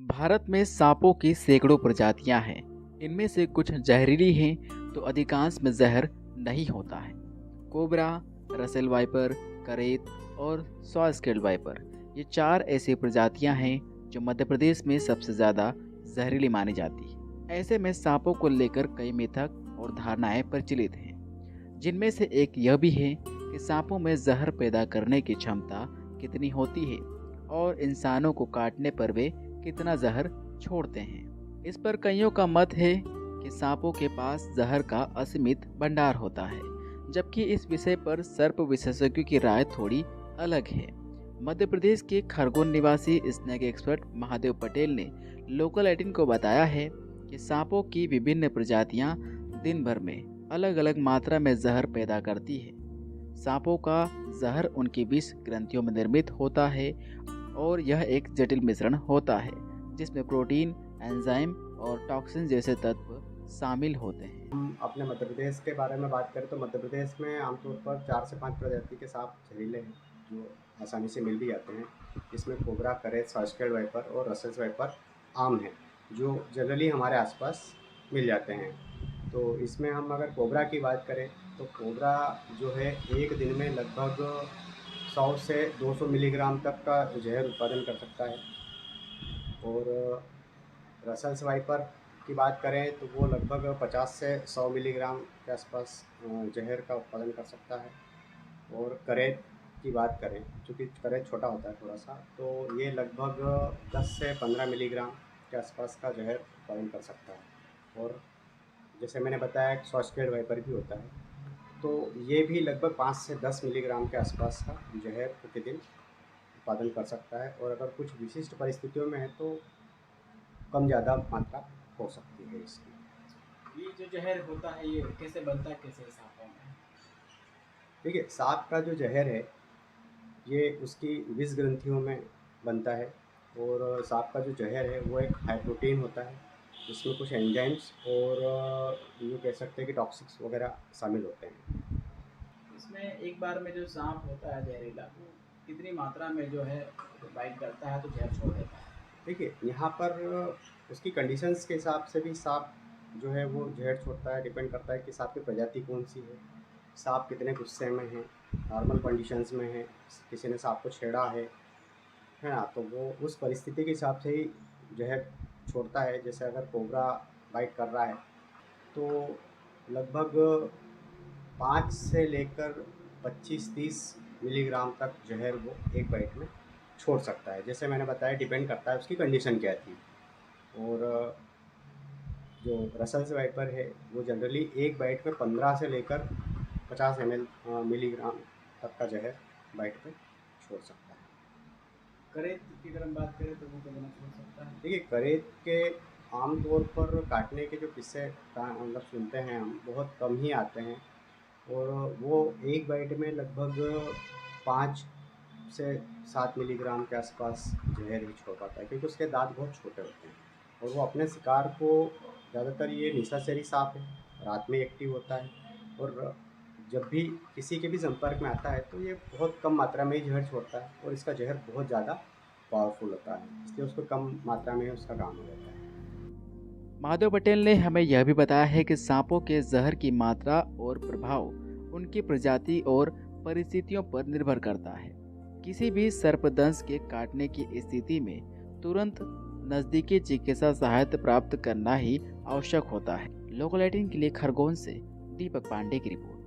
भारत में सांपों की सैकड़ों प्रजातियां हैं। इनमें से कुछ जहरीली हैं तो अधिकांश में जहर नहीं होता है। कोबरा, रसेल वाइपर, करेत और सॉ-स्केल्ड वाइपर, ये चार ऐसी प्रजातियां हैं जो मध्य प्रदेश में सबसे ज़्यादा जहरीली मानी जाती है। ऐसे में सांपों को लेकर कई मिथक और धारणाएं प्रचलित हैं, जिनमें से एक यह भी है कि सांपों में जहर पैदा करने की क्षमता कितनी होती है और इंसानों को काटने पर वे कितना जहर छोड़ते हैं। इस पर कईयों का मत है कि सांपों के पास जहर का असीमित भंडार होता है, जबकि इस विषय पर सर्प विशेषज्ञों की राय थोड़ी अलग है। मध्य प्रदेश के खरगोन निवासी स्नेक एक्सपर्ट महादेव पटेल ने लोकल 18 को बताया है कि सांपों की विभिन्न प्रजातियां दिन भर में अलग अलग मात्रा में जहर पैदा करती है। सांपों का जहर उनकी विष ग्रंथियों में निर्मित होता है और यह एक जटिल मिश्रण होता है जिसमें प्रोटीन, एंजाइम और टॉक्सिन जैसे तत्व शामिल होते हैं। हम अपने मध्य प्रदेश के बारे में बात करें तो मध्य प्रदेश में आमतौर पर 4 से 5 प्रजाति के सांप जहरीले हैं जो आसानी से मिल भी जाते हैं। इसमें कोबरा, करेत, सॉ-स्केल्ड वाइपर और रसेल वाइपर आम हैं जो जनरली हमारे आसपास मिल जाते हैं। तो इसमें हम अगर कोबरा की बात करें तो कोबरा जो है एक दिन में लगभग 100 से 200 मिलीग्राम तक का जहर उत्पादन कर सकता है। और रसेल वाइपर की बात करें तो वो लगभग 50 से 100 मिलीग्राम के आसपास जहर का उत्पादन कर सकता है। और करेत की बात करें, चूँकि करेत छोटा होता है थोड़ा सा, तो ये लगभग 10 से 15 मिलीग्राम के आसपास का जहर उत्पादन कर सकता है। और जैसे मैंने बताया सॉ-स्केल्ड वाइपर भी होता है, तो ये भी लगभग 5 से 10 मिलीग्राम के आसपास का जहर प्रतिदिन उत्पादन कर सकता है। और अगर कुछ विशिष्ट परिस्थितियों में है तो कम ज़्यादा मात्रा हो सकती है इसकी। ये जो जहर होता है ये कैसे बनता है, कैसे सांपों में? देखिए, सांप का जो जहर है ये उसकी विष ग्रंथियों में बनता है। और सांप का जो जहर है वो एक हाई प्रोटीन होता है जिसमें कुछ एंजाइम्स और यूँ कह सकते हैं कि टॉक्सिक्स वगैरह शामिल होते हैं। इसमें एक बार में जो सांप होता है जहरीला, वो कितनी मात्रा में जो है बाइट करता है तो जहर छोड़ देता है? देखिए, यहाँ पर उसकी कंडीशंस के हिसाब से भी सांप जो है वो जहर छोड़ता है। डिपेंड करता है कि सांप की प्रजाति कौन सी है, सांप कितने गुस्से में है, नॉर्मल कंडीशंस में है, किसी ने सांप को छेड़ा है ना, तो वो उस परिस्थिति के हिसाब से ही जहर छोड़ता है। जैसे अगर कोबरा बाइट कर रहा है तो लगभग 5 से लेकर 25-30 मिलीग्राम तक जहर वो एक बाइट में छोड़ सकता है। जैसे मैंने बताया, डिपेंड करता है उसकी कंडीशन क्या थी। और जो रसेल वाइपर है वो जनरली एक बाइट में 15 से लेकर 50 मिलीग्राम तक का जहर बाइट पे छोड़ सकता है। करेत की अगर हम बात करें तो वो कितना छोड़ सकता है? देखिए, करेत के आम तौर पर काटने के जो किस्से मतलब सुनते हैं हम, बहुत कम ही आते हैं। और वो एक बाइट में लगभग 5 से 7 मिलीग्राम के आसपास जहर ही छोड़ पाता है, क्योंकि उसके दांत बहुत छोटे होते हैं। और वो अपने शिकार को, ज़्यादातर ये निशाचरी सांप है, रात में एक्टिव होता है। और जब भी किसी के भी संपर्क में आता है तो ये बहुत कम मात्रा में ही जहर छोड़ता है और इसका जहर बहुत ज़्यादा पावरफुल होता है, इसलिए उसको कम मात्रा में उसका काम हो जाता है। महादेव पटेल ने हमें यह भी बताया है कि सांपों के जहर की मात्रा और प्रभाव उनकी प्रजाति और परिस्थितियों पर निर्भर करता है। किसी भी सर्पदंश के काटने की स्थिति में तुरंत नज़दीकी चिकित्सा सहायता प्राप्त करना ही आवश्यक होता है। लोकल 18 के लिए खरगोन से दीपक पांडे की रिपोर्ट।